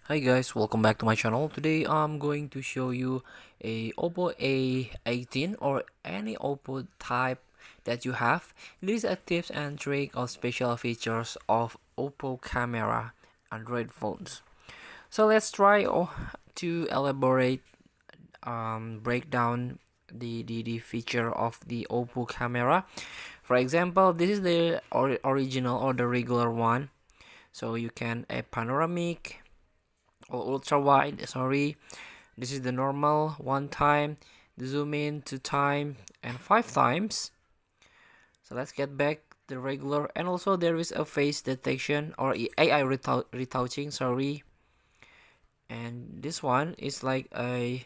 Hi guys, welcome back to my channel. Today I'm going to show you a Oppo A18 or any Oppo type that you have. These are tips and tricks of special features of Oppo camera Android phones. So let's try to elaborate, break down the feature of the Oppo camera. For example, this is the original or the regular one. So you can a panoramic or ultra wide, sorry. This is the normal one time, the zoom in two time and five times. So let's get back the regular, and also there is a face detection or AI retouching, sorry. And this one is like a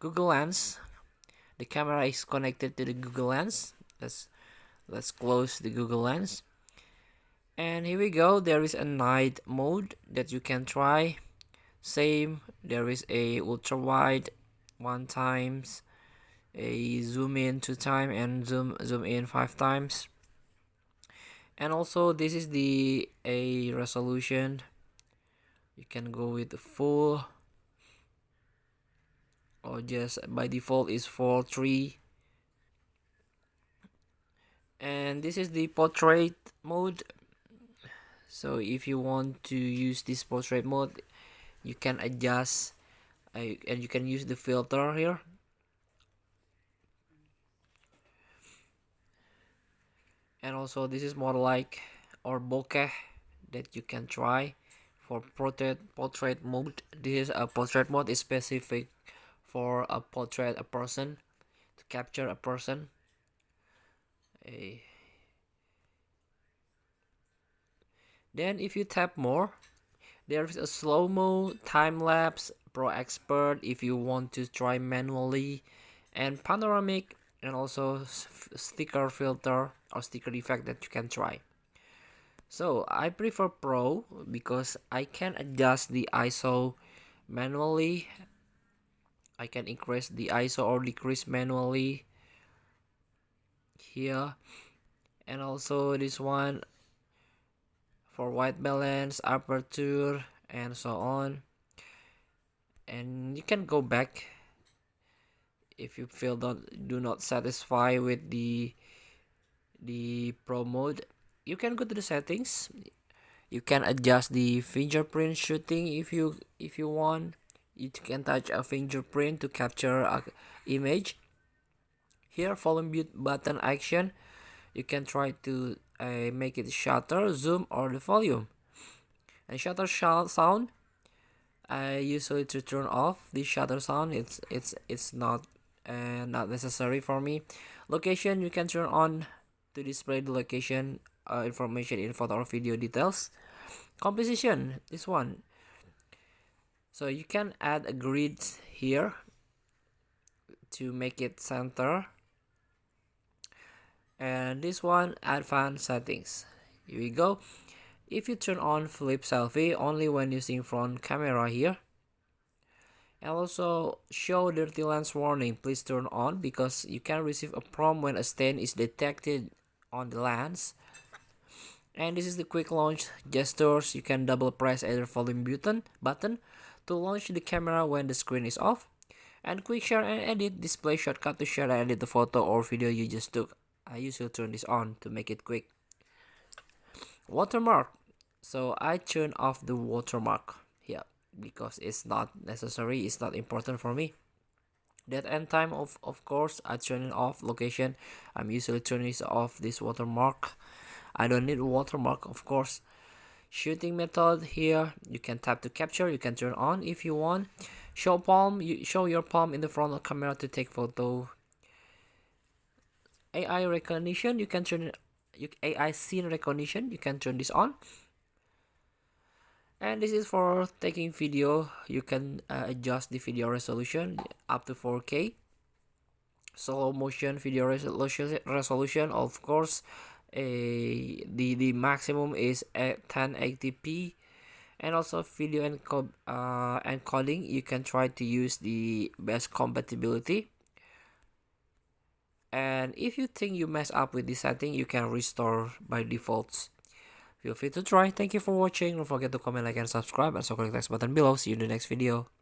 Google Lens. The camera is connected to the Google Lens. Let's close the Google Lens. And here we go. There is a night mode that you can try. Same, there is a ultra wide one times, a zoom in two time and zoom in five times. And also this is the a resolution. You can go with the full or just by default is 4:3. And this is the portrait mode. So if you want to use this portrait mode, you can adjust and you can use the filter here. And also this is more like or bokeh that you can try for portrait mode. This is a portrait mode is specific for a portrait a person, to capture a person. Then if you tap more, there is a slow-mo, time-lapse, pro expert if you want to try manually, and panoramic, and also sticker filter or sticker effect that you can try. So I prefer Pro because I can adjust the ISO manually. I can increase the ISO or decrease manually here. And also this one for white balance, aperture, and so on. And you can go back if you feel do not satisfy with the Pro mode. You can go to the settings. You can adjust the fingerprint shooting if you want. You can touch a fingerprint to capture a image. Here, volume button action. You can try to make it shutter, zoom, or the volume. And shutter sound. I usually to turn off the shutter sound. It's not necessary for me. Location, you can turn on to display the location information in photo or video details. Composition, this one. So you can add a grid here to make it center. And this one, advanced settings. Here we go. If you turn on flip selfie only when using front camera here. And also show dirty lens warning, please turn on because you can receive a prompt when a stain is detected on the lens. And this is the quick launch gestures. You can double press either volume button to launch the camera when the screen is off. And quick share and edit, display shortcut to share and edit the photo or video you just took. I usually turn this on to make it quick. Watermark. So I turn off the watermark here because it's not necessary, it's not important for me. That end time of course I turn it off. Location, I'm usually turning this off, this watermark. I don't need watermark, of course. Shooting method here, you can tap to capture, you can turn on if you want. Show palm, you show your palm in the front of the camera to take photo. AI recognition, you can turn AI scene recognition, you can turn this on. And this is for taking video. You can adjust the video resolution up to 4K. Slow motion video resolution, of course. The maximum is at 1080p. And also video encoding, you can try to use the best compatibility. And if you think you mess up with this setting, you can restore by default. feel free to try. Thank you for watching. Don't forget to comment, like, and subscribe. Also click the next button below. See you in the next video.